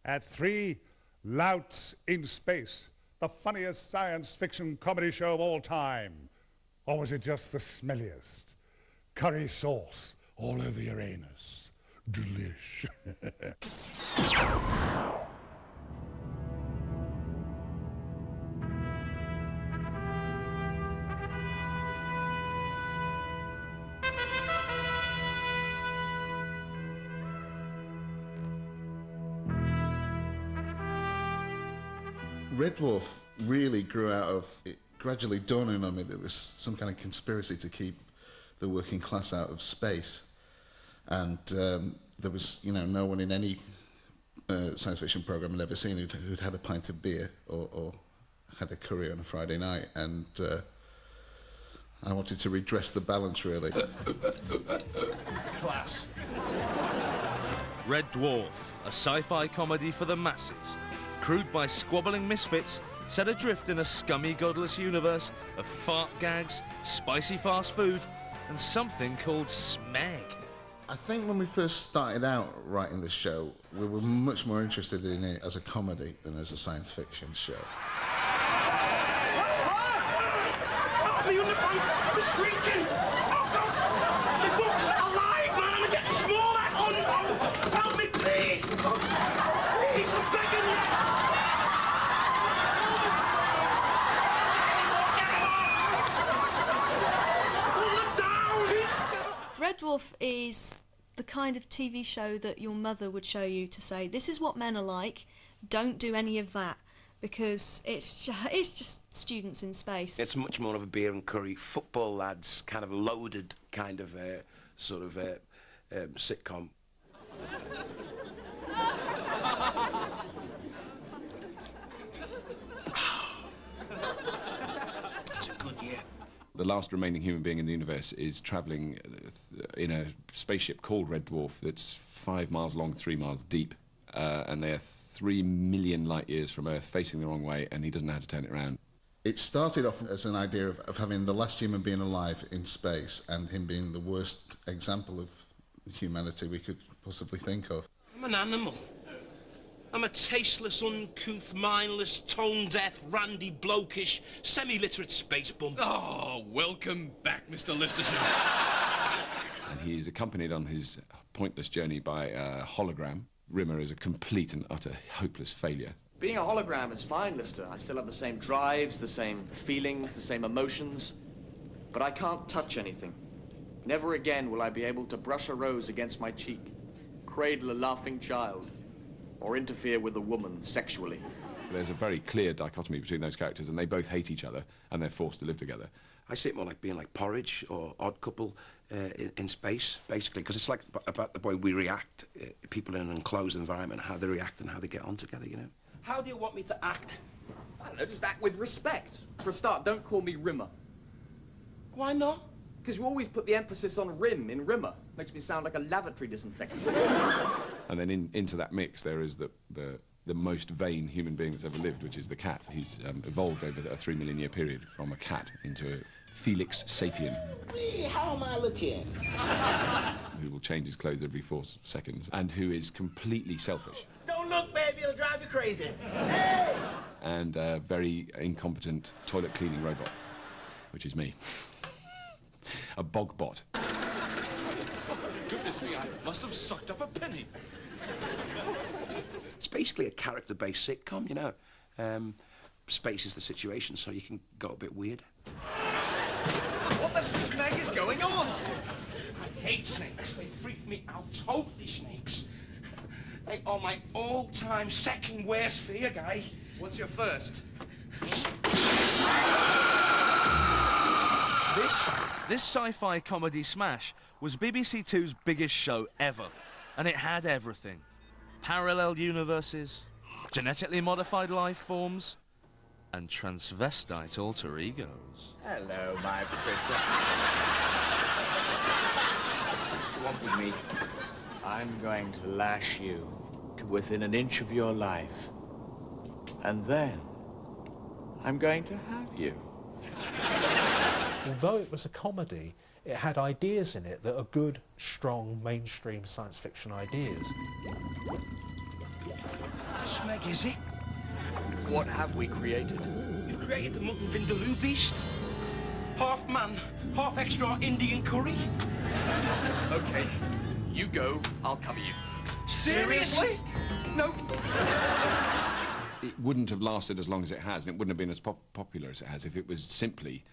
at 3 Louts in Space, the funniest science fiction comedy show of all time? Or was it just the smelliest? Curry sauce all over your anus. Delish. Red Dwarf really grew out of it gradually dawning on me there was some kind of conspiracy to keep the working class out of space. And there was, no one in any science fiction program I'd ever seen who'd had a pint of beer or had a curry on a Friday night. And I wanted to redress the balance, really. Class. Red Dwarf, a sci-fi comedy for the masses. Crewed by squabbling misfits, set adrift in a scummy, godless universe of fart gags, spicy fast food, and something called smeg. I think when we first started out writing this show, we were much more interested in it as a comedy than as a science fiction show. What's wrong? Help me on the front, the shrinking! Oh, the book's alive, man! I'm getting smaller! Oh, no! Help me, please! Please, I'm begging you! Red Dwarf is the kind of TV show that your mother would show you to say, this is what men are like, don't do any of that, because it's just students in space. It's much more of a beer and curry, football lads, kind of loaded kind of sitcom. It's a good year. The last remaining human being in the universe is travelling in a spaceship called Red Dwarf that's 5 miles long, 3 miles deep, and they're 3 million light years from Earth, facing the wrong way, and he doesn't know how to turn it around. It started off as an idea of having the last human being alive in space and him being the worst example of humanity we could possibly think of. I'm an animal. I'm a tasteless, uncouth, mindless, tone-deaf, randy, blokish, semi-literate space bum. Oh, welcome back, Mr. Listerson. And he is accompanied on his pointless journey by a hologram. Rimmer is a complete and utter hopeless failure. Being a hologram is fine, Lister. I still have the same drives, the same feelings, the same emotions. But I can't touch anything. Never again will I be able to brush a rose against my cheek, cradle a laughing child, or interfere with a woman sexually. There's a very clear dichotomy between those characters, and they both hate each other, and they're forced to live together. I see it more like being like Porridge or Odd Couple in space, basically, because it's like about the way we react, people in an enclosed environment, how they react and how they get on together, How do you want me to act? I don't know, just act with respect. For a start, don't call me Rimmer. Why not? Because you always put the emphasis on rim in Rimmer. Makes me sound like a lavatory disinfectant. And then into that mix there is the most vain human being that's ever lived, which is the cat. He's evolved over a 3 million year period from a cat into a Felix sapien. Hey, how am I looking? Who will change his clothes every 4 seconds, and who is completely selfish. Don't look, baby, it'll drive you crazy. Hey! And a very incompetent toilet cleaning robot, which is me. A bog bot. Goodness me, I must have sucked up a penny. It's basically a character-based sitcom, Space is the situation, so you can go a bit weird. What the smeg is going on? I hate snakes. They freak me out. Totally snakes. They are my all-time second worst fear, guy. What's your first? This sci-fi comedy smash was BBC Two's biggest show ever, and it had everything. Parallel universes, genetically modified life forms, and transvestite alter egos. Hello, my princess. What you want with me? I'm going to lash you to within an inch of your life. And then, I'm going to have you. Although it was a comedy, it had ideas in it that are good, strong, mainstream science fiction ideas. Smeg, is it? What have we created? We've created the mutton vindaloo beast. Half man, half extra Indian curry. Okay, you go, I'll cover you. Seriously? Nope. It wouldn't have lasted as long as it has, and it wouldn't have been as popular as it has if it was simply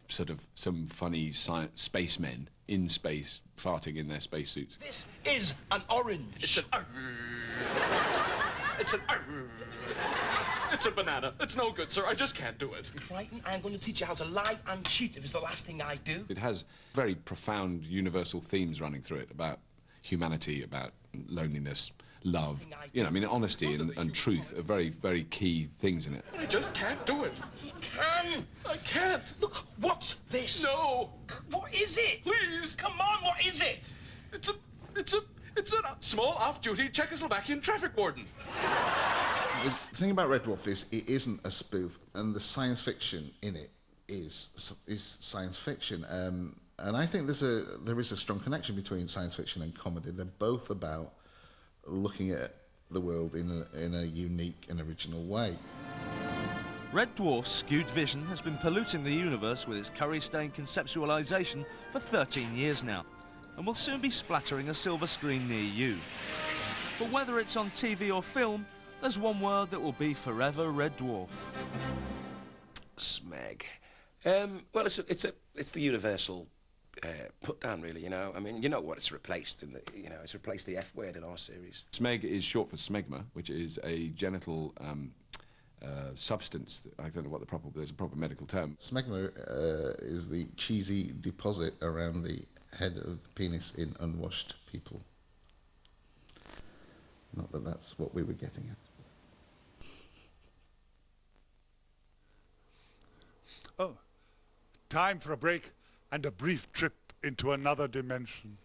sort of some funny spacemen in space farting in their spacesuits. This is an orange. It's an... It's an... It's a banana. It's no good, sir. I just can't do it. You're frightened? I'm going to teach you how to lie and cheat if it's the last thing I do. It has very profound universal themes running through it about humanity, about loneliness, love. You know, I mean, honesty and truth are very, very key things in it. I just can't do it. You can. I can't. Look, what's this? No. What is it? Please. Come on, what is it? It's a small off-duty Czechoslovakian traffic warden. The thing about Red Dwarf is it isn't a spoof, and the science fiction in it is science fiction. And I think there is a strong connection between science fiction and comedy. They're both about looking at the world in a unique and original way. Red Dwarf's skewed vision has been polluting the universe with its curry-stained conceptualisation for 13 years now, and will soon be splattering a silver screen near you. But whether it's on TV or film, there's one word that will be forever Red Dwarf. Smeg. Well, it's the universal put down, really. You know, I mean, you know what it's replaced, it's replaced the F word in our series. Smeg is short for smegma, which is a genital substance. I don't know what there's a proper medical term. Smegma is the cheesy deposit around the head of the penis in unwashed people. Not that that's what we were getting at. Oh, time for a break and a brief trip into another dimension.